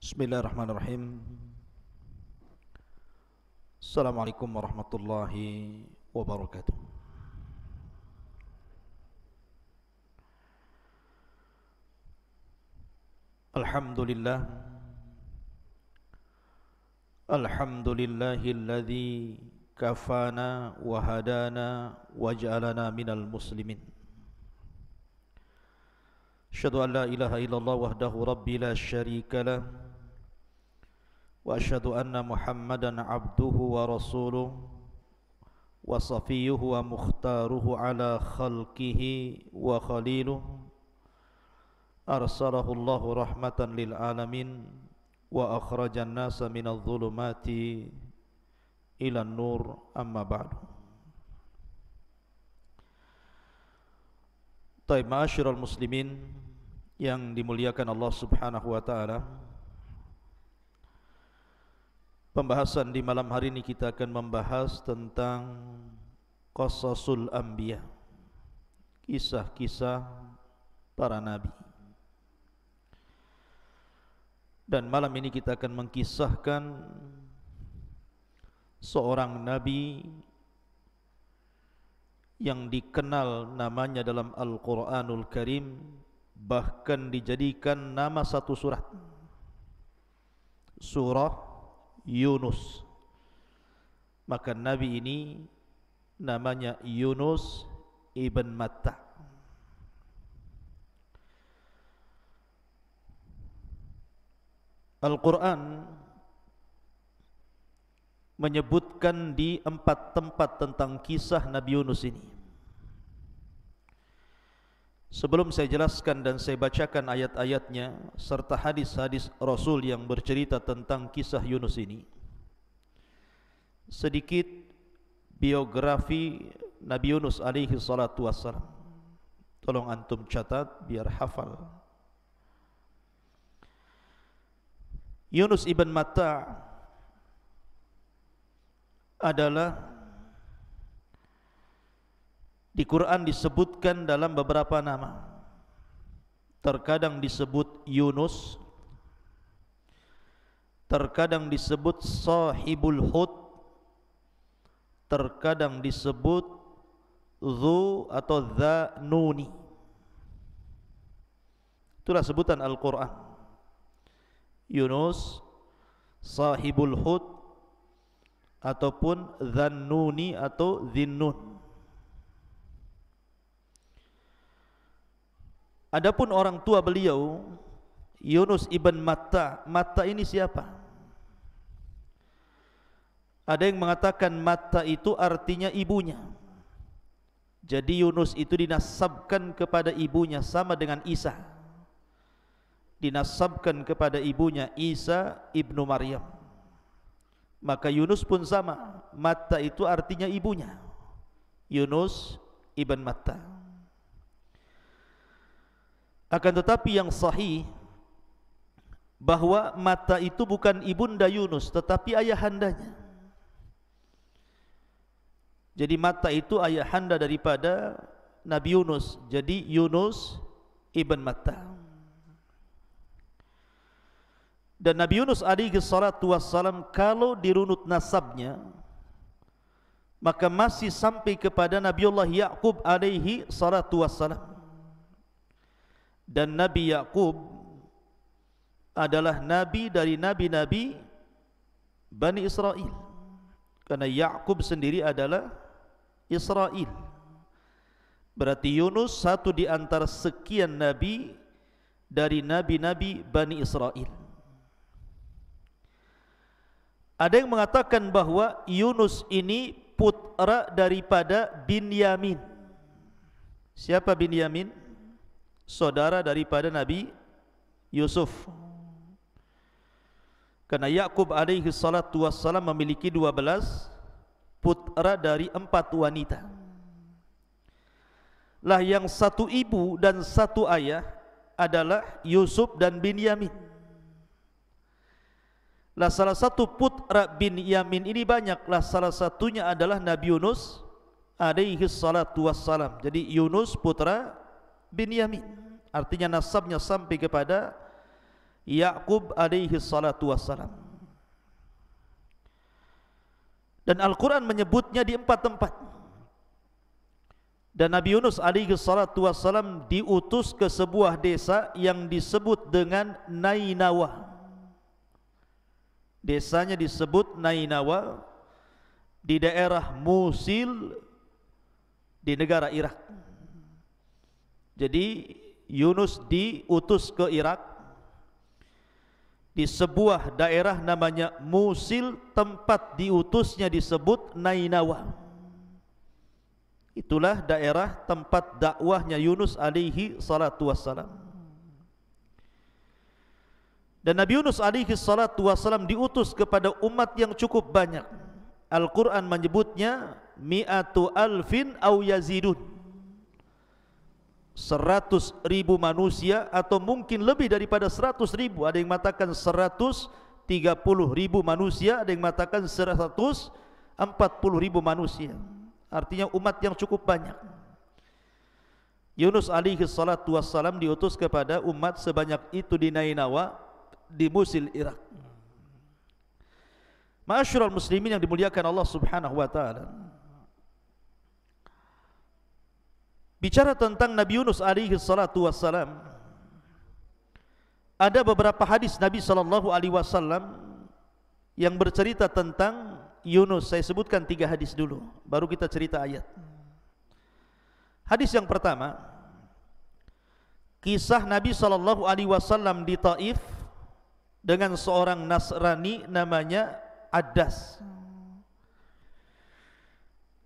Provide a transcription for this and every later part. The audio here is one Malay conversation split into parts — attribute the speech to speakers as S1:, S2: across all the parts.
S1: Bismillahirrahmanirrahim. Assalamualaikum warahmatullahi wabarakatuh. Alhamdulillah. Alhamdulillahilladzi kafana wa hadana wa ja'alana minal muslimin. Asyhadu an la ilaha illallah wahdahu rabbi la syarika lah. Wa asyhadu anna Muhammadan abduhu wa rasuluh wa safiyuhu wa mukhtaruhu ala khalqihi wa khaliluh. Arsalahu Allahu rahmatan lil alamin wa akhrajan nasa minadh dhulumati ila nur, amma ba'du. Taib, ma'asyiral muslimin yang dimuliakan Allah Subhanahu wa taala. Pembahasan di malam hari ini kita akan membahas tentang qasasul anbiya, kisah-kisah para nabi. Dan malam ini kita akan mengkisahkan seorang nabi yang dikenal namanya dalam Al-Quranul Karim, bahkan dijadikan nama satu surat, surah Yunus. Maka nabi ini namanya Yunus ibn Matta. Al-Quran menyebutkan di 4 tempat tentang kisah Nabi Yunus ini. Sebelum saya jelaskan dan saya bacakan ayat-ayatnya serta hadis-hadis Rasul yang bercerita tentang kisah Yunus ini, sedikit biografi Nabi Yunus alaihi salatu wassalam. Tolong antum catat biar hafal. Yunus ibn Matta adalah di Quran disebutkan dalam beberapa nama. Terkadang disebut Yunus, terkadang disebut Sahibul Hud, terkadang disebut Dzu atau Dzanuni. Itulah sebutan Al-Quran. Yunus, Sahibul Hud, ataupun Dzannuni atau Dzinnun. Adapun orang tua beliau Yunus ibn Matta. Matta ini siapa? Ada yang mengatakan Matta itu artinya ibunya. Jadi Yunus itu dinasabkan kepada ibunya, sama dengan Isa. Dinasabkan kepada ibunya Isa ibnu Maryam. Maka Yunus pun sama. Matta itu artinya ibunya, Yunus ibn Matta. Akan tetapi yang sahih bahwa Matta itu bukan ibunda Yunus, tetapi ayahandanya. Jadi Matta itu ayahanda daripada Nabi Yunus. Jadi Yunus ibn Matta. Dan Nabi Yunus alaihi salatu wassalam kalau dirunut nasabnya, maka masih sampai kepada Nabiullah Ya'qub alaihi salatu wassalam. Dan Nabi Ya'qub adalah nabi dari nabi-nabi Bani Israel. Karena Ya'qub sendiri adalah Israel. Berarti Yunus satu di antara sekian nabi dari nabi-nabi Bani Israel. Ada yang mengatakan bahwa Yunus ini putra daripada Binyamin. Siapa Binyamin? Saudara daripada Nabi Yusuf. Karena Ya'qub alaihi salatu wassalam memiliki 12 putra dari 4 wanita. Lah yang satu ibu dan satu ayah adalah Yusuf dan Binyamin. Lah salah satu putra Binyamin ini banyaklah, salah satunya adalah Nabi Yunus alaihi salatu wassalam. Jadi Yunus putra Binyamin, artinya nasabnya sampai kepada Yaqub alaihi salatu wassalam. Dan Al-Quran menyebutnya di 4 tempat. Dan Nabi Yunus alaihi salatu wassalam diutus ke sebuah desa yang disebut dengan Nainawa. Desanya disebut Nainawa di daerah Musil di negara Irak. Jadi Yunus diutus ke Irak di sebuah daerah namanya Musil, tempat diutusnya disebut Nainawa. Itulah daerah tempat dakwahnya Yunus alaihi salatu wassalam. Dan Nabi Yunus alaihi salatu wassalam diutus kepada umat yang cukup banyak. Al-Quran menyebutnya mi'atu alfin au yazidun, 100.000 manusia atau mungkin lebih daripada 100.000. Ada yang mengatakan 130.000 manusia, ada yang mengatakan 140.000 manusia. Artinya umat yang cukup banyak. Yunus alaihi salatu wassalam diutus kepada umat sebanyak itu di Nainawa, di Musil, Irak. Ma'asyiral muslimin yang dimuliakan Allah Subhanahu wa taala. Bicara tentang Nabi Yunus alaihi salatu wassalam, ada beberapa hadis Nabi sallallahu alaihi wasallam yang bercerita tentang Yunus. Saya sebutkan 3 hadis dulu, baru kita cerita ayat. Hadis yang pertama, kisah Nabi sallallahu alaihi wasallam di Taif dengan seorang Nasrani namanya Adas.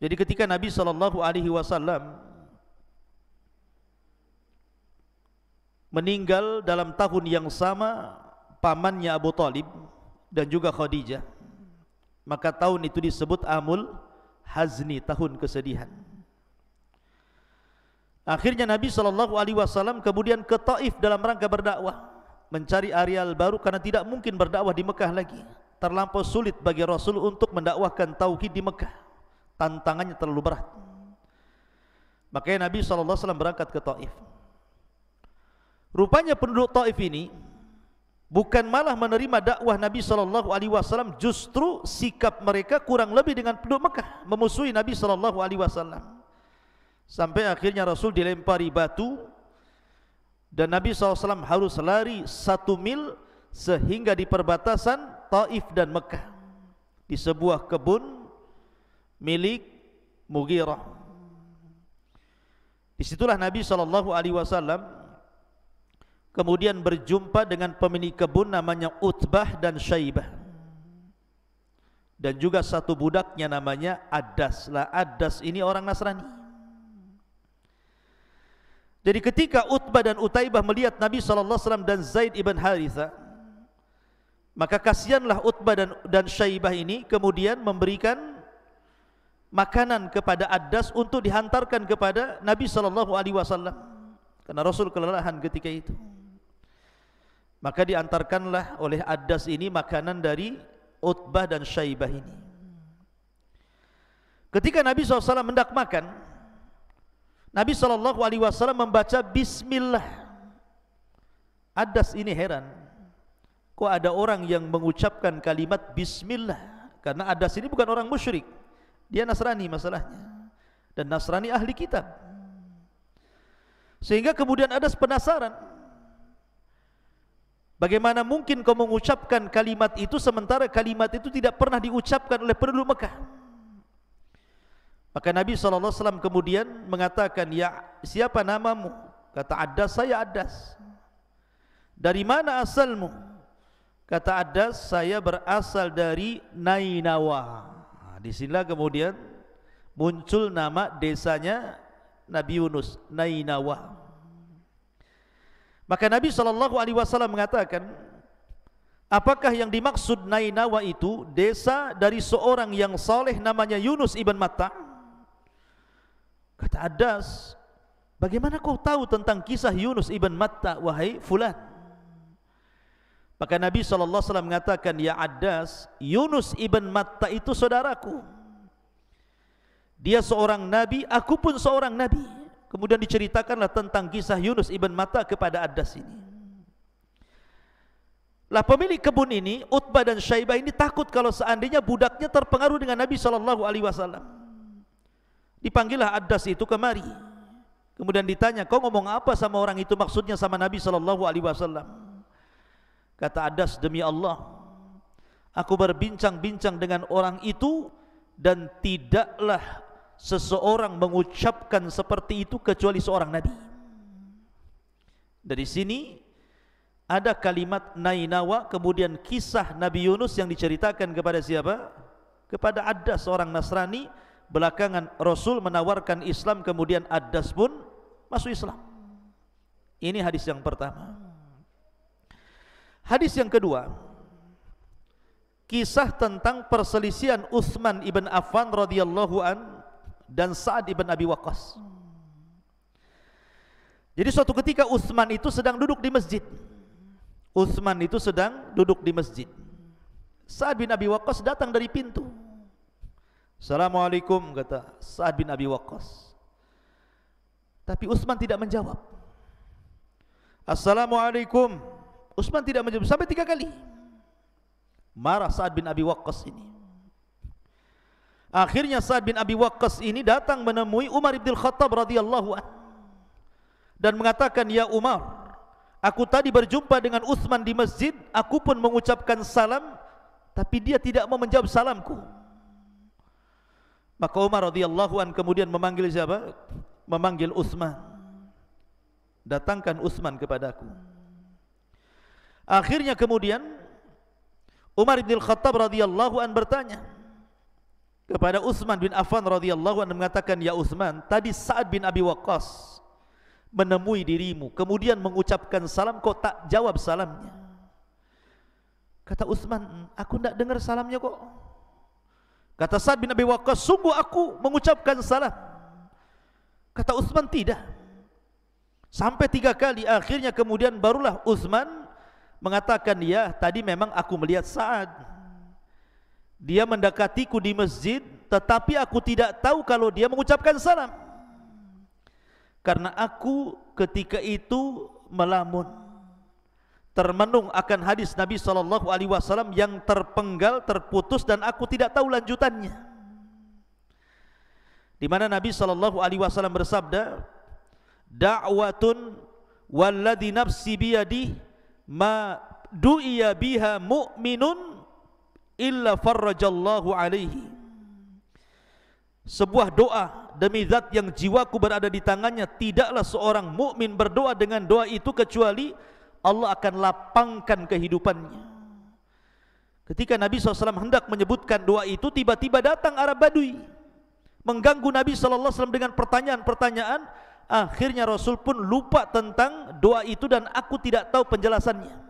S1: Jadi ketika Nabi sallallahu alaihi wasallam meninggal dalam tahun yang sama pamannya Abu Talib dan juga Khadijah, maka tahun itu disebut Amul Hazni, tahun kesedihan. Akhirnya Nabi SAW kemudian ke Taif dalam rangka berdakwah, mencari areal baru karena tidak mungkin berdakwah di Mekah lagi. Terlampau sulit bagi Rasul untuk mendakwahkan tauhid di Mekah, tantangannya terlalu berat. Makanya Nabi SAW berangkat ke Taif. Rupanya penduduk Taif ini bukan malah menerima dakwah Nabi SAW, justru sikap mereka kurang lebih dengan penduduk Mekah, memusuhi Nabi SAW. Sampai akhirnya Rasul dilempari batu dan Nabi SAW harus lari 1 mil sehingga di perbatasan Taif dan Mekah, di sebuah kebun milik Mughirah. Disitulah Nabi SAW kemudian berjumpa dengan pemilik kebun namanya Utbah dan Syaibah, dan juga satu budaknya namanya Adas. Lah Adas ini orang Nasrani. Jadi ketika Utbah dan Utaibah melihat Nabi SAW dan Zaid ibn Haritha, maka kasihanlah Utbah dan Syaibah ini, kemudian memberikan makanan kepada Adas untuk dihantarkan kepada Nabi SAW, karena Rasul kelelahan ketika itu. Maka diantarkanlah oleh Adas ini makanan dari Utbah dan Syaibah ini. Ketika Nabi SAW hendak makan, Nabi SAW membaca Bismillah. Adas ini heran, kok ada orang yang mengucapkan kalimat Bismillah? Karena Adas ini bukan orang musyrik, dia Nasrani masalahnya, dan Nasrani ahli kitab. Sehingga kemudian Adas penasaran, bagaimana mungkin kau mengucapkan kalimat itu sementara kalimat itu tidak pernah diucapkan oleh penduduk Mekah? Maka Nabi SAW kemudian mengatakan, ya, siapa namamu? Kata Adas, saya Adas. Dari mana asalmu? Kata Adas, saya berasal dari Nainawa. Disinilah kemudian muncul nama desanya Nabi Yunus, Nainawa. Maka Nabi SAW mengatakan, apakah yang dimaksud Nainawa itu desa dari seorang yang saleh namanya Yunus ibn Matta? Kata Adas, bagaimana kau tahu tentang kisah Yunus ibn Matta, wahai fulan? Maka Nabi SAW mengatakan, ya Adas, Yunus ibn Matta itu saudaraku. Dia seorang nabi, aku pun seorang nabi. Kemudian diceritakanlah tentang kisah Yunus ibn Matta kepada Adas ini. Lah pemilik kebun ini, Utbah dan Syaibah ini takut kalau seandainya budaknya terpengaruh dengan Nabi SAW. Dipanggillah Addas itu kemari. Kemudian ditanya, kau ngomong apa sama orang itu, maksudnya sama Nabi SAW? Kata Addas, demi Allah, aku berbincang-bincang dengan orang itu dan tidaklah seseorang mengucapkan seperti itu kecuali seorang Nabi. Dari sini ada kalimat Nainawa, kemudian kisah Nabi Yunus yang diceritakan kepada siapa? Kepada Addas, seorang Nasrani. Belakangan Rasul menawarkan Islam, kemudian Addas pun masuk Islam. Ini hadis yang pertama. Hadis yang kedua, kisah tentang perselisihan Utsman ibn Affan radhiyallahu an dan Sa'ad ibn Abi Waqqas. Jadi suatu ketika Utsman itu sedang duduk di masjid. Sa'ad bin Abi Waqqas datang dari pintu. Assalamualaikum, kata Sa'ad bin Abi Waqqas. Tapi Utsman tidak menjawab. Assalamualaikum. Utsman tidak menjawab sampai 3 kali. Marah Sa'ad bin Abi Waqqas ini. Akhirnya Sa'ad bin Abi Waqqas ini datang menemui Umar bin Khattab radhiyallahu anhu dan mengatakan, ya Umar, aku tadi berjumpa dengan Utsman di masjid, aku pun mengucapkan salam, tapi dia tidak mau menjawab salamku. Maka Umar radhiyallahu an kemudian memanggil siapa? Memanggil Utsman. Datangkan Utsman kepadaku. Akhirnya kemudian Umar bin Khattab radhiyallahu an bertanya kepada Utsman bin Affan radhiyallahu an, mengatakan, ya Utsman, tadi Sa'ad bin Abi Waqqas menemui dirimu, kemudian mengucapkan salam, kau tak jawab salamnya. Kata Utsman, aku tidak dengar salamnya kok. Kata Sa'ad bin Abi Waqqas, sungguh aku mengucapkan salam. Kata Utsman, tidak. Sampai 3 kali. Akhirnya kemudian barulah Utsman mengatakan, ya tadi memang aku melihat Sa'ad, dia mendekatiku di masjid, tetapi aku tidak tahu kalau dia mengucapkan salam, karena aku ketika itu melamun, termenung akan hadis Nabi SAW yang terpenggal, terputus, dan aku tidak tahu lanjutannya, di mana Nabi SAW bersabda, da'watun walladhi nafsi biyadih ma du'iya biha mu'minun illa farrajallahu alaihi. Sebuah doa demi zat yang jiwaku berada di tangannya, tidaklah seorang mukmin berdoa dengan doa itu kecuali Allah akan lapangkan kehidupannya. Ketika Nabi SAW hendak menyebutkan doa itu, tiba-tiba datang Arab Badui mengganggu Nabi SAW dengan pertanyaan-pertanyaan. Akhirnya Rasul pun lupa tentang doa itu dan aku tidak tahu penjelasannya.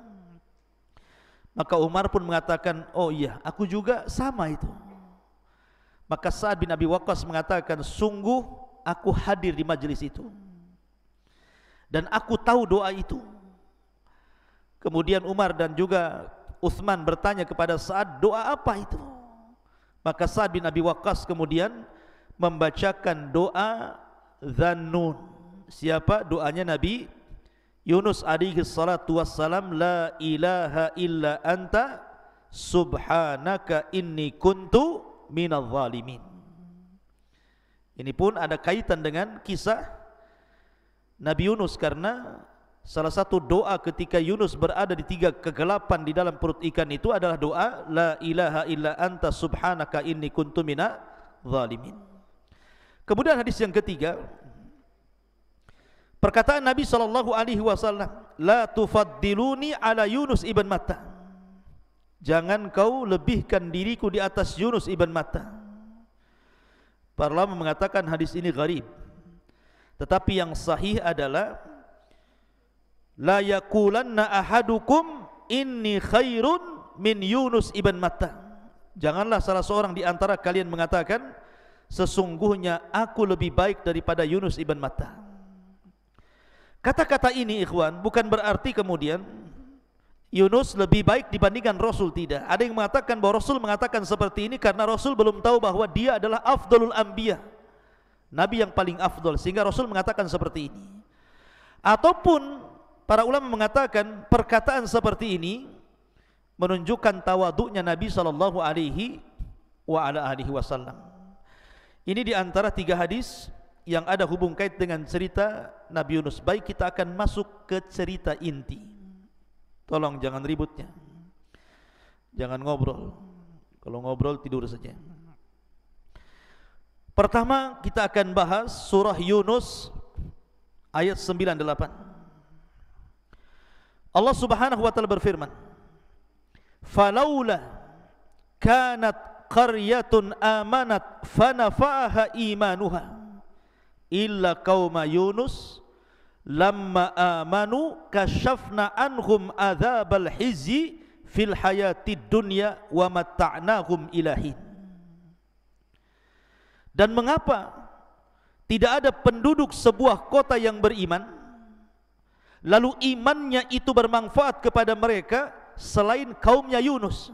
S1: Maka Umar pun mengatakan, oh iya, aku juga sama itu. Maka Sa'ad bin Abi Waqqas mengatakan, sungguh aku hadir di majelis itu dan aku tahu doa itu. Kemudian Umar dan juga Utsman bertanya kepada Sa'ad, doa apa itu? Maka Sa'ad bin Abi Waqqas kemudian membacakan doa Dzannun. Siapa? Doanya Nabi Yunus alaihi salatu wassalam, la ilaha illa anta subhanaka inni kuntu minadh zalimin. Ini pun ada kaitan dengan kisah Nabi Yunus, karena salah satu doa ketika Yunus berada di 3 kegelapan di dalam perut ikan itu adalah doa la ilaha illa anta subhanaka inni kuntu minadh zalimin. Kemudian hadis yang ketiga, perkataan Nabi SAW, la tufaddiluni ala Yunus ibn Matta, jangan kau lebihkan diriku di atas Yunus ibn Matta. Para ulama mengatakan hadis ini gharib, tetapi yang sahih adalah la yaqulanna ahadukum inni khairun min Yunus ibn Matta, janganlah salah seorang di antara kalian mengatakan sesungguhnya aku lebih baik daripada Yunus ibn Matta. Kata-kata ini ikhwan bukan berarti kemudian Yunus lebih baik dibandingkan Rasul, tidak. Ada yang mengatakan bahwa Rasul mengatakan seperti ini karena Rasul belum tahu bahwa dia adalah afdalul anbiya, Nabi yang paling afdal, sehingga Rasul mengatakan seperti ini. Ataupun para ulama mengatakan perkataan seperti ini menunjukkan tawaduknya Nabi sallallahu alaihi wasallam. Ini di antara 3 hadis yang ada hubung kait dengan cerita Nabi Yunus. Baik, kita akan masuk ke cerita inti. Tolong jangan ributnya, jangan ngobrol. Kalau ngobrol tidur saja. Pertama kita akan bahas surah Yunus ayat 98. Allah Subhanahu wa taala berfirman, "Falaula kanat qaryatun amanat fanafa'aha imanuha illa qauma Yunus lamma amanu kashafna anhum adzabal hizyi fil hayatid dunya wa matta'nahum ilahin." Dan mengapa tidak ada penduduk sebuah kota yang beriman lalu imannya itu bermanfaat kepada mereka selain kaumnya Yunus?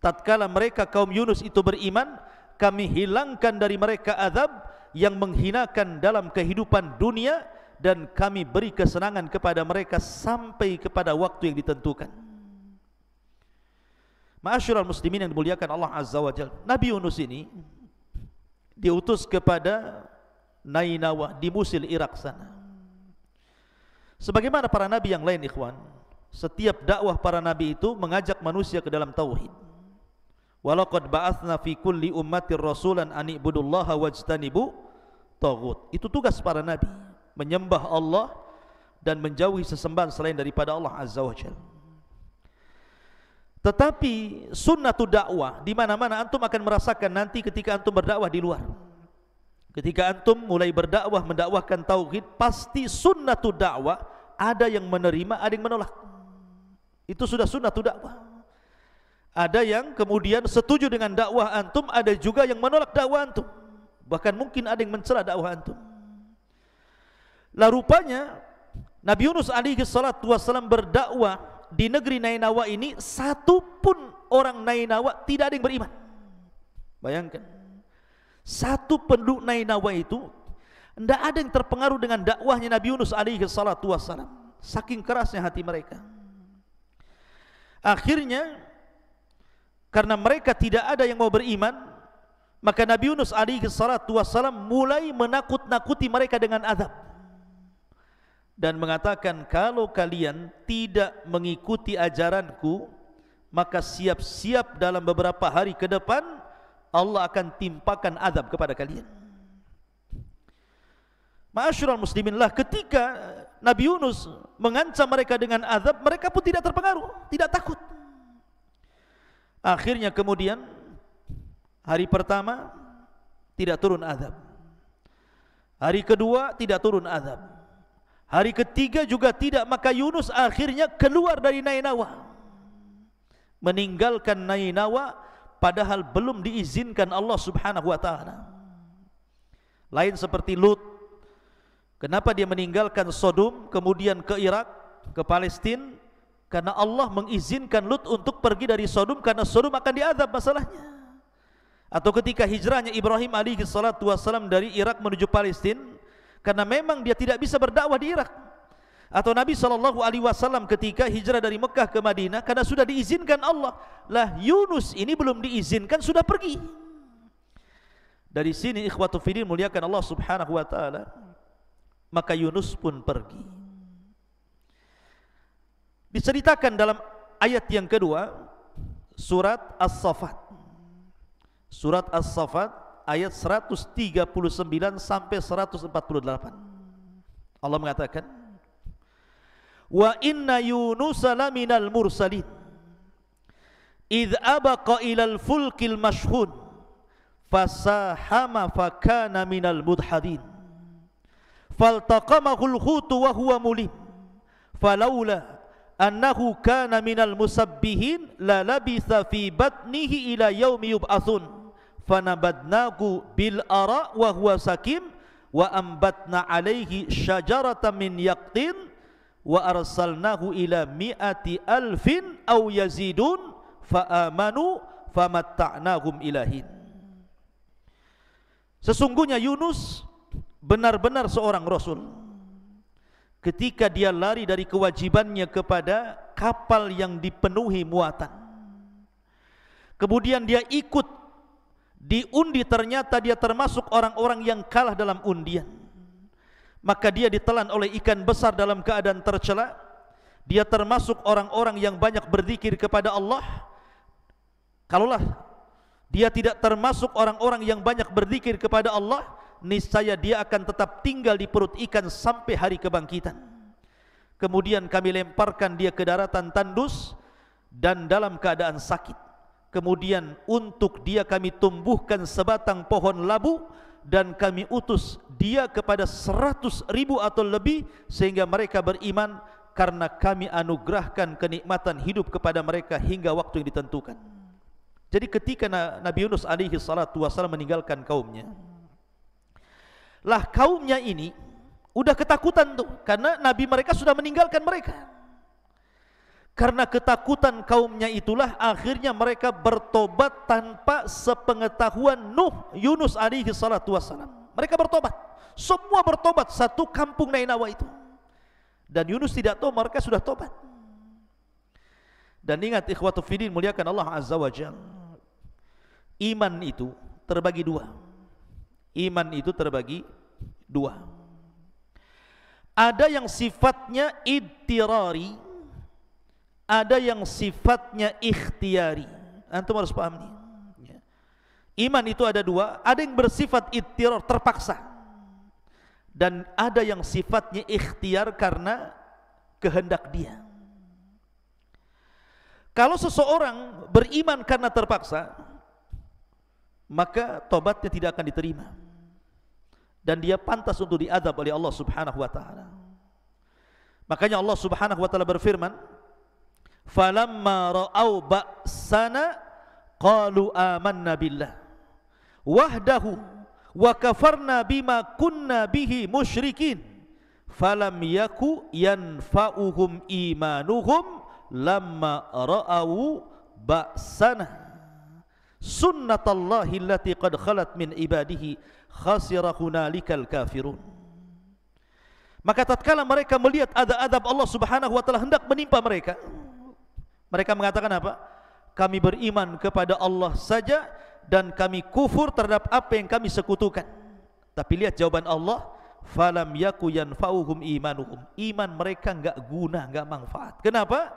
S1: Tatkala mereka kaum Yunus itu beriman, kami hilangkan dari mereka azab yang menghinakan dalam kehidupan dunia, dan kami beri kesenangan kepada mereka sampai kepada waktu yang ditentukan. Ma'asyiral muslimin yang dimuliakan Allah Azza wa Jalla, Nabi Yunus ini diutus kepada Nainawa di Musil, Irak sana. Sebagaimana para nabi yang lain, ikhwan, setiap dakwah para nabi itu mengajak manusia ke dalam tauhid. Walaqad ba'atsna fi kulli ummatir rasulan an ibudullaha wajtanibu taghut. Itu tugas para nabi, menyembah Allah dan menjauhi sesembahan selain daripada Allah Azza wa Jalla. Tetapi sunnatud dakwah, di mana-mana antum akan merasakan nanti ketika antum berdakwah di luar. Ketika antum mulai berdakwah, mendakwahkan tauhid, pasti sunnatud dakwah ada yang menerima, ada yang menolak. Itu sudah sunnatud dakwah. Ada yang kemudian setuju dengan dakwah antum, ada juga yang menolak dakwah antum. Bahkan mungkin ada yang mencela dakwah antum. Lah rupanya Nabi Yunus alaihi salatu wassalam berdakwah di negeri Nainawa ini, satu pun orang Nainawa tidak ada yang beriman. Bayangkan, satu penduduk Nainawa itu tidak ada yang terpengaruh dengan dakwahnya Nabi Yunus alaihi salatu wassalam. Saking kerasnya hati mereka. Akhirnya karena mereka tidak ada yang mau beriman, maka Nabi Yunus alaihi salatu wassalam mulai menakut-nakuti mereka dengan azab dan mengatakan, kalau kalian tidak mengikuti ajaranku, maka siap-siap dalam beberapa hari ke depan Allah akan timpakan azab kepada kalian. Ma'asyiral muslimin, lah ketika Nabi Yunus mengancam mereka dengan azab, mereka pun tidak terpengaruh, tidak takut. Akhirnya kemudian hari pertama tidak turun azab, hari kedua tidak turun azab, hari ketiga juga tidak. Maka Yunus akhirnya keluar dari Nainawa, meninggalkan Nainawa padahal belum diizinkan Allah Subhanahu wa taala. Lain seperti Lut, kenapa dia meninggalkan Sodom kemudian ke Irak, ke Palestina? Karena Allah mengizinkan Lut untuk pergi dari Sodom, karena Sodom akan diazab masalahnya. Atau ketika hijrahnya Ibrahim alaihi salatu wassalam dari Irak menuju Palestina, karena memang dia tidak bisa berdakwah di Irak. Atau Nabi SAW ketika hijrah dari Mekah ke Madinah, karena sudah diizinkan Allah. Lah Yunus ini belum diizinkan, sudah pergi. Dari sini ikhwatu fiddin muliakan Allah Subhanahu wa taala, maka Yunus pun pergi. Diceritakan dalam ayat yang kedua surat As-Saffat. Surat As-Saffat ayat 139 sampai 148. Allah mengatakan, "Wa inna Yunusa laminal mursalin idh abaqa ilal fulkil mashhun fasahama fakana minal mudhadin faltaqamahul hutu wa huwa mulim falaula annahu kana minal musabbihin la labitha fi batnihi ila yaumi yub'atsun fanabadnahu bil ara wa huwa sakim wa ambatna alaihi syajaratan min yaqtin wa arsalnahu ila mi'ati alfin aw yazidun fa amanu famatta'nahum ilahin." Sesungguhnya Yunus benar-benar seorang rasul. Ketika dia lari dari kewajibannya kepada kapal yang dipenuhi muatan. Kemudian dia ikut diundi, ternyata dia termasuk orang-orang yang kalah dalam undian. Maka dia ditelan oleh ikan besar dalam keadaan tercela. Dia termasuk orang-orang yang banyak berzikir kepada Allah. Kalaulah dia tidak termasuk orang-orang yang banyak berzikir kepada Allah, niscaya dia akan tetap tinggal di perut ikan sampai hari kebangkitan. Kemudian kami lemparkan dia ke daratan tandus dan dalam keadaan sakit. Kemudian untuk dia kami tumbuhkan sebatang pohon labu dan kami utus dia kepada 100.000 atau lebih, sehingga mereka beriman karena kami anugerahkan kenikmatan hidup kepada mereka hingga waktu yang ditentukan. Jadi ketika Nabi Yunus alaihi salatu wasallam meninggalkan kaumnya, lah kaumnya ini udah ketakutan tuh, karena Nabi mereka sudah meninggalkan mereka. Karena ketakutan kaumnya itulah akhirnya mereka bertobat tanpa sepengetahuan Yunus alaihi salatu wasallam. Mereka bertobat, semua bertobat, satu kampung Nainawa itu. Dan Yunus tidak tahu mereka sudah tobat. Dan ingat ikhwatu fiddin, muliakan Allah azza wa jalla, iman itu terbagi dua. Iman itu terbagi dua. Ada yang sifatnya idtirari, ada yang sifatnya ikhtiari. Antum harus paham nih. Iman itu ada dua, ada yang bersifat idtirar, terpaksa, dan ada yang sifatnya ikhtiar karena kehendak dia. Kalau seseorang beriman karena terpaksa, maka tobatnya tidak akan diterima dan dia pantas untuk diazab oleh Allah Subhanahu wa taala. Makanya Allah Subhanahu wa taala berfirman, "Falamma ra'au ba'sana qalu amanna billah wahdahu wa kafarna bima kunna bihi musyrikin falam yaku yanfa'uhum imanuhum lamma ra'au ba'sana sunnatallahi allati qad khalat min ibadihi khasira hunalikal kafirun." Maka tatkala mereka melihat ada azab Allah Subhanahu wa taala hendak menimpa mereka, mereka mengatakan apa? Kami beriman kepada Allah saja dan kami kufur terhadap apa yang kami sekutukan. Tapi lihat jawaban Allah, falam yaku yanfa'uhum imanuhum. Iman mereka enggak guna, enggak manfaat. Kenapa?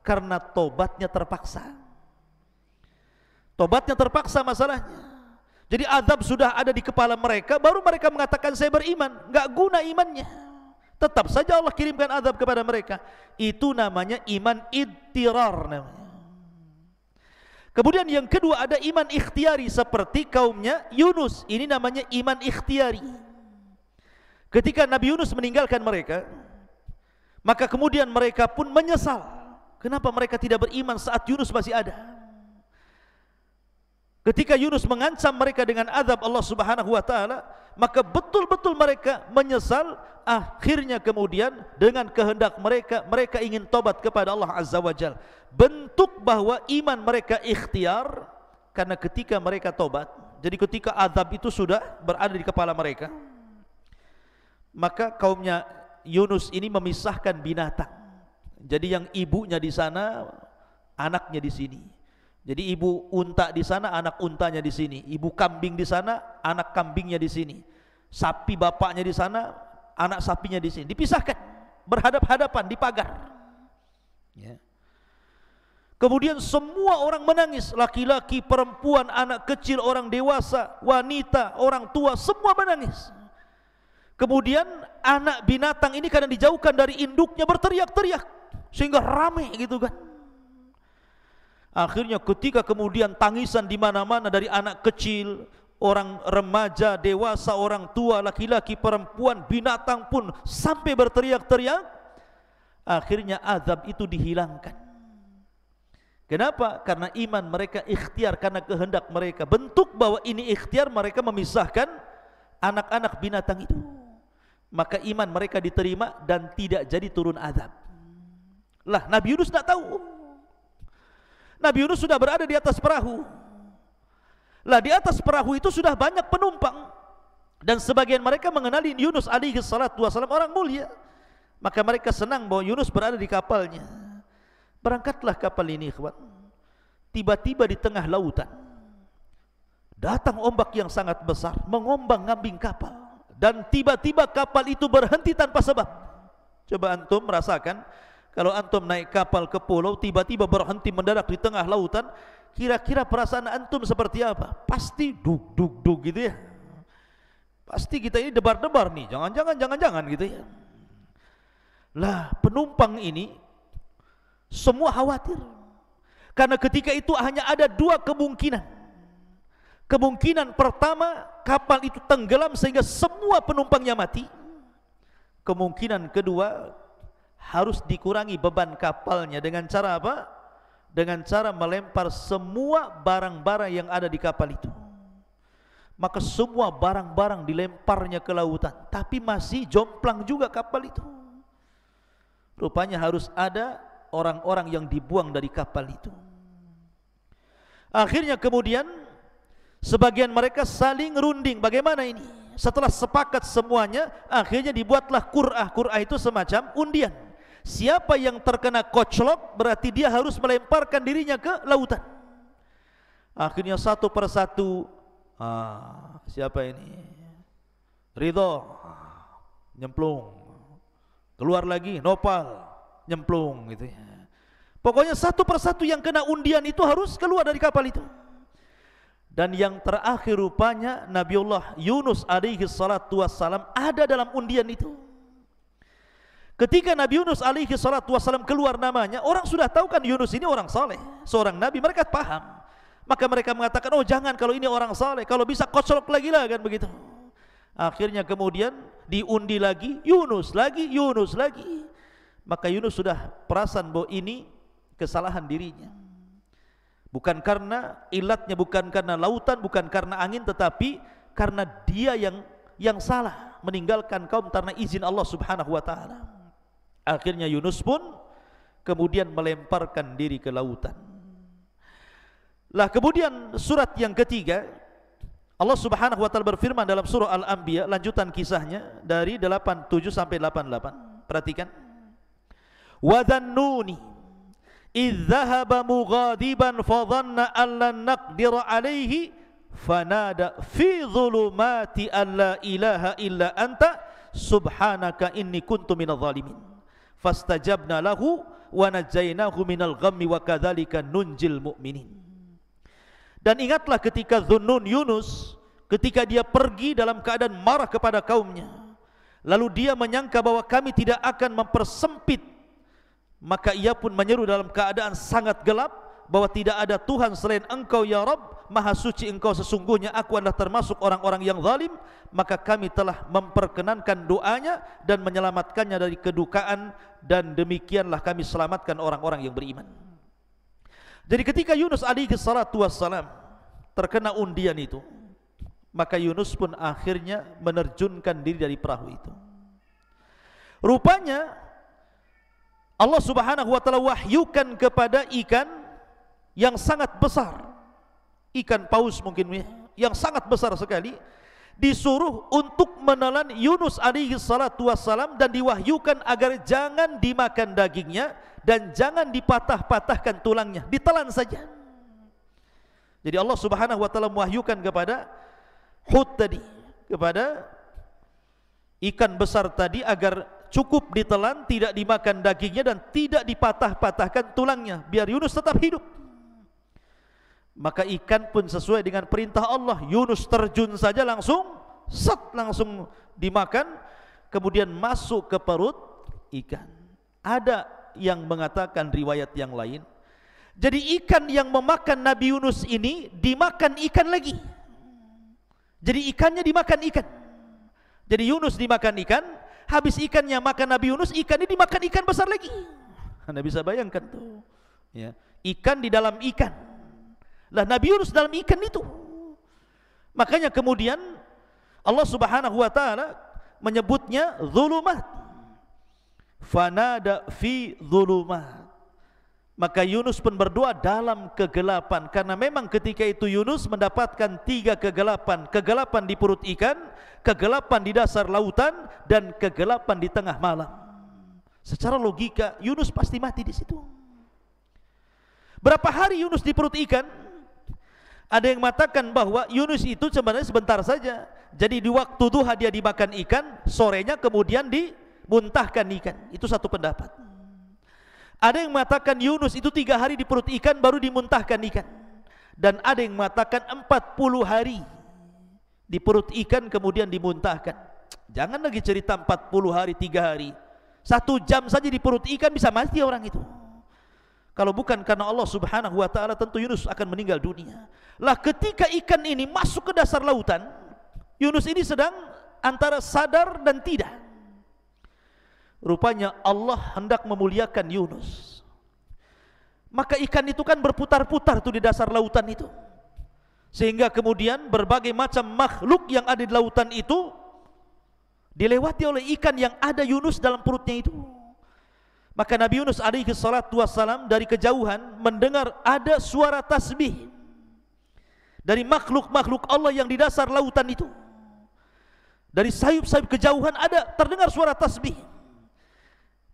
S1: Karena tobatnya terpaksa. Tobatnya terpaksa masalahnya. Jadi azab sudah ada di kepala mereka, baru mereka mengatakan saya beriman. Enggak guna imannya. Tetap saja Allah kirimkan azab kepada mereka. Itu namanya iman idtirar namanya. Kemudian yang kedua ada iman ikhtiari seperti kaumnya Yunus. Ini namanya iman ikhtiari. Ketika Nabi Yunus meninggalkan mereka, maka kemudian mereka pun menyesal. Kenapa mereka tidak beriman saat Yunus masih ada? Ketika Yunus mengancam mereka dengan azab Allah Subhanahu wa taala, maka betul-betul mereka menyesal. Akhirnya kemudian dengan kehendak mereka, mereka ingin tobat kepada Allah Azza wa Jalla. Bentuk bahwa iman mereka ikhtiar, karena ketika mereka tobat, jadi ketika azab itu sudah berada di kepala mereka, maka kaumnya Yunus ini memisahkan binatang. Jadi yang ibunya di sana, anaknya di sini. Jadi ibu unta di sana, anak untanya di sini. Ibu kambing di sana, anak kambingnya di sini. Sapi bapaknya di sana, anak sapinya di sini. Dipisahkan, berhadap-hadapan di pagar. Ya. Kemudian semua orang menangis, laki-laki, perempuan, anak kecil, orang dewasa, wanita, orang tua, semua menangis. Kemudian anak binatang ini kadang dijauhkan dari induknya, berteriak-teriak sehingga ramai gitu kan. Akhirnya ketika kemudian tangisan di mana-mana dari anak kecil, orang remaja, dewasa, orang tua, laki-laki, perempuan, binatang pun sampai berteriak-teriak, akhirnya azab itu dihilangkan. Kenapa? Karena iman mereka ikhtiar, karena kehendak mereka. Bentuk bahwa ini ikhtiar, mereka memisahkan anak-anak binatang itu. Maka iman mereka diterima dan tidak jadi turun azab. Lah Nabi Yunus tidak tahu. Nabi Yunus sudah berada di atas perahu. Lah di atas perahu itu sudah banyak penumpang, dan sebagian mereka mengenali Yunus alaihi salatu wasallam orang mulia. Maka mereka senang bahwa Yunus berada di kapalnya. Berangkatlah kapal ini, ikhwan. Tiba-tiba di tengah lautan datang ombak yang sangat besar, mengombang-ngambing kapal. Dan tiba-tiba kapal itu berhenti tanpa sebab. Coba antum merasakan, kalau antum naik kapal ke pulau, tiba-tiba berhenti mendadak di tengah lautan, kira-kira perasaan antum seperti apa? Pasti dug gitu ya. Pasti kita ini debar-debar nih, jangan-jangan gitu ya. Lah, penumpang ini semua khawatir. Karena ketika itu hanya ada dua kemungkinan. Kemungkinan pertama, kapal itu tenggelam sehingga semua penumpangnya mati. Kemungkinan kedua, harus dikurangi beban kapalnya dengan cara apa? Dengan cara melempar semua barang-barang yang ada di kapal itu. Maka semua barang-barang dilemparnya ke lautan, tapi masih jomplang juga kapal itu. Rupanya harus ada orang-orang yang dibuang dari kapal itu. Akhirnya kemudian sebagian mereka saling runding, bagaimana ini? Setelah sepakat semuanya, akhirnya dibuatlah qur'ah. Qur'ah itu semacam undian. Siapa yang terkena koclok, berarti dia harus melemparkan dirinya ke lautan. Akhirnya satu persatu, siapa ini? Ridho, nyemplung. Keluar lagi, Nopal, nyemplung gitu ya. Pokoknya satu persatu yang kena undian itu harus keluar dari kapal itu. Dan yang terakhir rupanya Nabiullah Yunus alaihi salatu wassalam ada dalam undian itu. Ketika Nabi Yunus alaihi salatu wassalam keluar namanya, orang sudah tahu kan Yunus ini orang saleh, seorang nabi, mereka paham. Maka mereka mengatakan, oh jangan, kalau ini orang saleh, kalau bisa kocok lagi lah, kan begitu. Akhirnya kemudian diundi lagi, Yunus lagi, Yunus lagi. Maka Yunus sudah perasan bahwa ini kesalahan dirinya. Bukan karena ilatnya, bukan karena lautan, bukan karena angin, tetapi karena dia yang salah, meninggalkan kaum tanpa izin Allah Subhanahu wa taala. Akhirnya Yunus pun kemudian melemparkan diri ke lautan. Lah kemudian surat yang ketiga, Allah Subhanahu wa taala berfirman dalam surah Al-Anbiya, lanjutan kisahnya dari 87 sampai 88. Perhatikan. Wa dhannuni idh dhahaba mughadiban fa dhanna an lan naqdira alayhi fanada fi dhulumati an la ilaha illa anta subhanaka inni kuntu minadh dhalimin fastajabna lahu wa najjaynahu minal ghammi wa kadzalika nunjil mu'minin. Dan ingatlah ketika Dhunnun Yunus, ketika dia pergi dalam keadaan marah kepada kaumnya, lalu dia menyangka bahwa kami tidak akan mempersempit, maka ia pun menyeru dalam keadaan sangat gelap bahwa tidak ada Tuhan selain Engkau ya Rabb, maha suci Engkau, sesungguhnya aku adalah termasuk orang-orang yang zalim. Maka kami telah memperkenankan doanya dan menyelamatkannya dari kedukaan, dan demikianlah kami selamatkan orang-orang yang beriman. Jadi ketika Yunus alaihi salatu wassalam terkena undian itu, maka Yunus pun akhirnya menerjunkan diri dari perahu itu. Rupanya Allah Subhanahu wa taala wahyukan kepada ikan yang sangat besar, ikan paus mungkin yang sangat besar sekali, disuruh untuk menelan Yunus alaihi salatu wassalam, dan diwahyukan agar jangan dimakan dagingnya dan jangan dipatah-patahkan tulangnya, ditelan saja. Jadi Allah Subhanahu wa taala mewahyukan kepada Hud tadi, kepada ikan besar tadi, agar cukup ditelan, tidak dimakan dagingnya dan tidak dipatah-patahkan tulangnya, biar Yunus tetap hidup. Maka ikan pun sesuai dengan perintah Allah, Yunus terjun saja langsung langsung dimakan, kemudian masuk ke perut ikan. Ada yang mengatakan riwayat yang lain, jadi ikan yang memakan Nabi Yunus ini dimakan ikan lagi. Jadi ikannya dimakan ikan. Jadi Yunus dimakan ikan, habis ikannya makan Nabi Yunus, ikannya dimakan ikan besar lagi. Anda bisa bayangkan tuh, ya, ikan di dalam ikan. Lah Nabi Yunus dalam ikan itu. Makanya kemudian Allah Subhanahu wa taala menyebutnya zulumat. Fanada fi zulumat. Maka Yunus pun berdoa dalam kegelapan, karena memang ketika itu Yunus mendapatkan 3 kegelapan: kegelapan di perut ikan, kegelapan di dasar lautan, dan kegelapan di tengah malam. Secara logika Yunus pasti mati di situ. Berapa hari Yunus di perut ikan? Ada yang mengatakan bahwa Yunus itu sebenarnya sebentar saja. Jadi di waktu duha dia dimakan ikan, sorenya kemudian dimuntahkan ikan. Itu satu pendapat. Ada yang mengatakan Yunus itu 3 hari di perut ikan baru dimuntahkan ikan. Dan ada yang mengatakan 40 hari di perut ikan kemudian dimuntahkan. Jangan lagi cerita 40 hari, 3 hari. 1 jam saja di perut ikan bisa mati orang itu. Kalau bukan karena Allah Subhanahu wa ta'ala, tentu Yunus akan meninggal dunia. Lah ketika ikan ini masuk ke dasar lautan, Yunus ini sedang antara sadar dan tidak. Rupanya Allah hendak memuliakan Yunus. Maka ikan itu kan berputar-putar tuh di dasar lautan itu. Sehingga kemudian berbagai macam makhluk yang ada di lautan itu dilewati oleh ikan yang ada Yunus dalam perutnya itu. Maka Nabi Yunus alaihi salatu wassalam dari kejauhan mendengar ada suara tasbih dari makhluk-makhluk Allah yang di dasar lautan itu. Dari sayup-sayup kejauhan ada terdengar suara tasbih.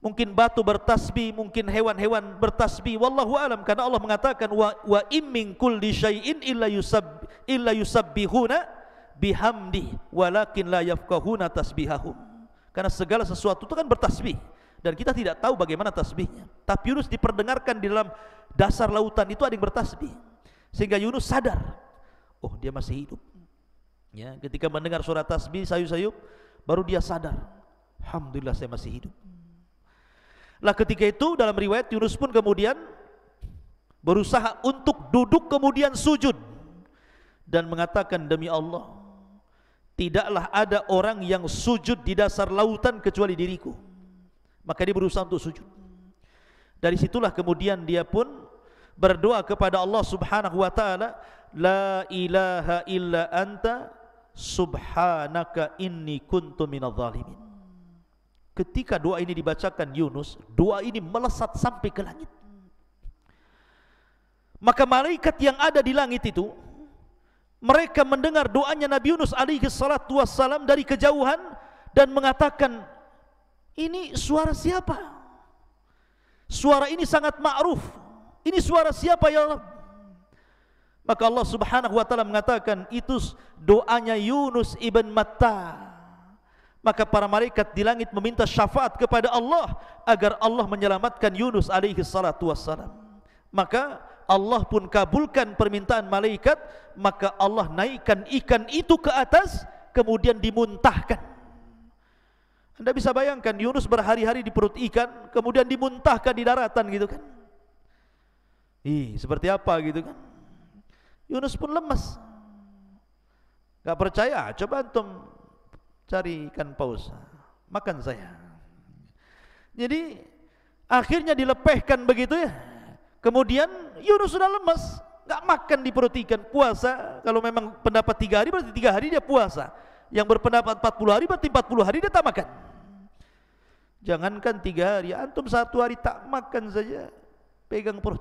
S1: Mungkin batu bertasbih, mungkin hewan-hewan bertasbih, wallahu alam, karena Allah mengatakan wa im min kulli syai'in illa yusabbihuna bihamdi walakin la yafqahuna tasbihahum. Karena segala sesuatu itu kan bertasbih dan kita tidak tahu bagaimana tasbihnya. Tapi Yunus diperdengarkan di dalam dasar lautan itu ada yang bertasbih, sehingga Yunus sadar, oh dia masih hidup. Ya, ketika mendengar suara tasbih sayup-sayup, baru dia sadar, alhamdulillah saya masih hidup. Lah ketika itu dalam riwayat Yunus pun kemudian berusaha untuk duduk kemudian sujud dan mengatakan, demi Allah, tidaklah ada orang yang sujud di dasar lautan kecuali diriku. Maka dia berusaha untuk sujud. Dari situlah kemudian dia pun berdoa kepada Allah Subhanahu wa ta'ala, la ilaha illa anta subhanaka inni kuntu minadh dhalimin. Ketika doa ini dibacakan Yunus, doa ini melesat sampai ke langit. Maka malaikat yang ada di langit itu, mereka mendengar doanya Nabi Yunus alaihi salatu wassalam dari kejauhan dan mengatakan, ini suara siapa? Suara ini sangat ma'ruf. Ini suara siapa ya Allah? Maka Allah Subhanahu wa ta'ala mengatakan, itu doanya Yunus ibn Matta. Maka para malaikat di langit meminta syafaat kepada Allah agar Allah menyelamatkan Yunus alaihi salatu wassalam. Maka Allah pun kabulkan permintaan malaikat. Maka Allah naikkan ikan itu ke atas, kemudian dimuntahkan. Anda bisa bayangkan Yunus berhari-hari di perut ikan, kemudian dimuntahkan di daratan gitu kan. Seperti apa gitu kan. Yunus pun lemas. Gak percaya, coba antum cari ikan paus, makan saya. Jadi akhirnya dilepehkan begitu ya. Kemudian Yunus sudah lemas, gak makan di perut ikan, puasa. Kalau memang pendapat 3 hari berarti 3 hari dia puasa. Yang berpendapat 40 hari berarti 40 hari dia tak makan. Jangankan 3 hari, antum 1 hari tak makan saja, pegang perut,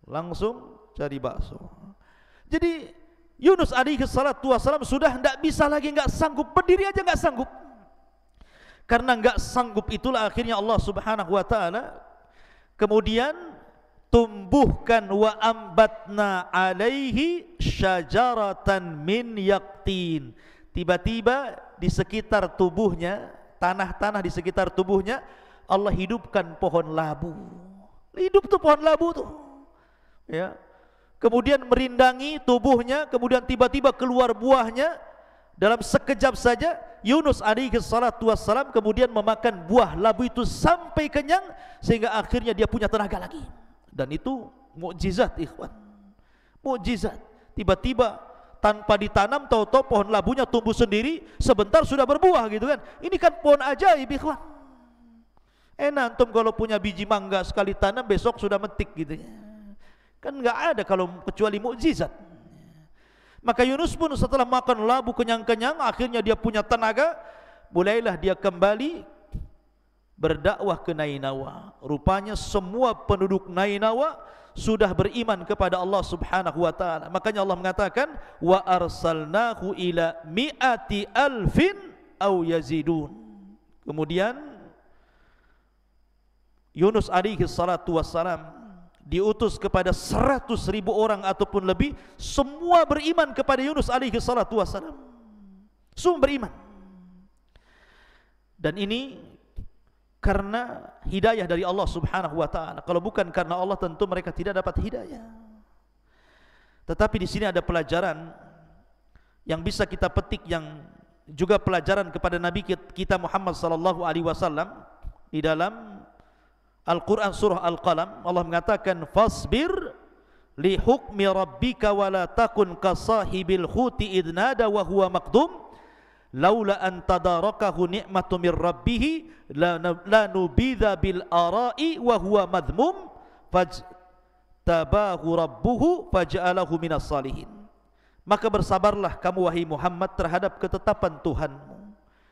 S1: langsung cari bakso. Jadi Yunus alaihi salatu wassalam sudah tidak bisa lagi, enggak sanggup, berdiri aja enggak sanggup. Karena enggak sanggup itulah akhirnya Allah Subhanahu wa ta'ala kemudian tumbuhkan wa ambatna alaihi syajaratan min yaqtin. Tiba-tiba di sekitar tubuhnya, tanah-tanah di sekitar tubuhnya, Allah hidupkan pohon labu. Hidup tuh pohon labu tuh. Ya. Kemudian merindangi tubuhnya, kemudian tiba-tiba keluar buahnya. Dalam sekejap saja Yunus alaihi salatu wassalam kemudian memakan buah labu itu sampai kenyang, sehingga akhirnya dia punya tenaga lagi. Dan itu mukjizat ikhwan, mukjizat. Tiba-tiba tanpa ditanam, tahu-tahu pohon labunya tumbuh sendiri, sebentar sudah berbuah gitu kan. Ini kan pohon ajaib ikhwan. Enak antum kalau punya biji mangga sekali tanam besok sudah metik gitu ya. Kan enggak ada kalau kecuali mukjizat. Maka Yunus pun setelah makan labu kenyang-kenyang, akhirnya dia punya tenaga, mulailah dia kembali berdakwah ke Nainawa. Rupanya semua penduduk Nainawa sudah beriman kepada Allah Subhanahu wa ta'ala. Makanya Allah mengatakan, wa arsalnahu ila mi'ati alfin aw yazidun. Kemudian Yunus alaihi salatu wassalam diutus kepada 100.000 orang ataupun lebih, semua beriman kepada Yunus alaihi salatu wassalam. Semua beriman. Dan ini karena hidayah dari Allah subhanahu wa ta'ala. Kalau bukan karena Allah, tentu mereka tidak dapat hidayah. Tetapi di sini ada pelajaran yang bisa kita petik, yang juga pelajaran kepada Nabi kita Muhammad sallallahu alaihi wasallam. Di dalam Al-Quran surah Al-Qalam, Allah mengatakan, fasbir li hukmi rabbika wa la takun kasahibil khuti idnada wa huwa maqdum laula an tadarakahu ni'matu min rabbih la nubidha bil ara'i wa huwa madhmum fajtabahu rabbuhu faj'alahu minas salihin. Maka bersabarlah kamu wahai Muhammad terhadap ketetapan Tuhanmu,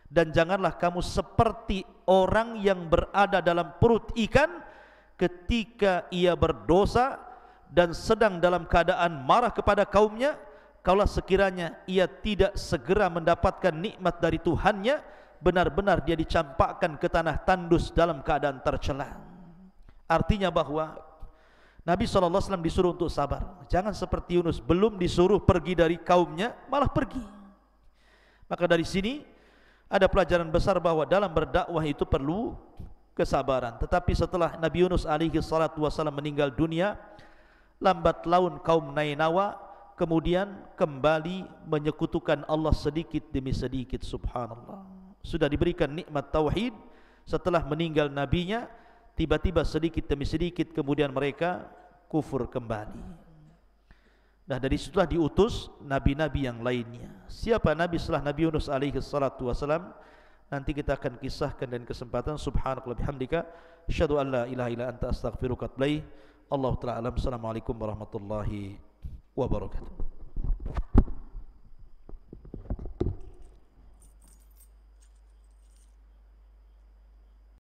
S1: dan janganlah kamu seperti orang yang berada dalam perut ikan ketika ia berdosa dan sedang dalam keadaan marah kepada kaumnya. Kalau sekiranya ia tidak segera mendapatkan nikmat dari Tuhannya, benar-benar dia dicampakkan ke tanah tandus dalam keadaan tercela. Artinya bahwa Nabi SAW disuruh untuk sabar. Jangan seperti Yunus, belum disuruh pergi dari kaumnya, malah pergi. Maka dari sini ada pelajaran besar bahwa dalam berdakwah itu perlu kesabaran. Tetapi setelah Nabi Yunus alaihi salatu wassalam meninggal dunia, lambat laun kaum Nainawa kemudian kembali menyekutukan Allah sedikit demi sedikit. Subhanallah, sudah diberikan nikmat tauhid, setelah meninggal nabinya, tiba-tiba sedikit demi sedikit kemudian mereka kufur kembali. Nah, dari situlah diutus nabi-nabi yang lainnya. Siapa nabi setelah Nabi Yunus alaihi salatu wassalam? Nanti kita akan kisahkan dan kesempatan. Subhanakallah bihamdika, asyhadu an la ilaha illa anta astaghfiruka wa atubu ilaik. Allahu ta'ala alam. Assalamualaikum warahmatullahi wabarakatuh.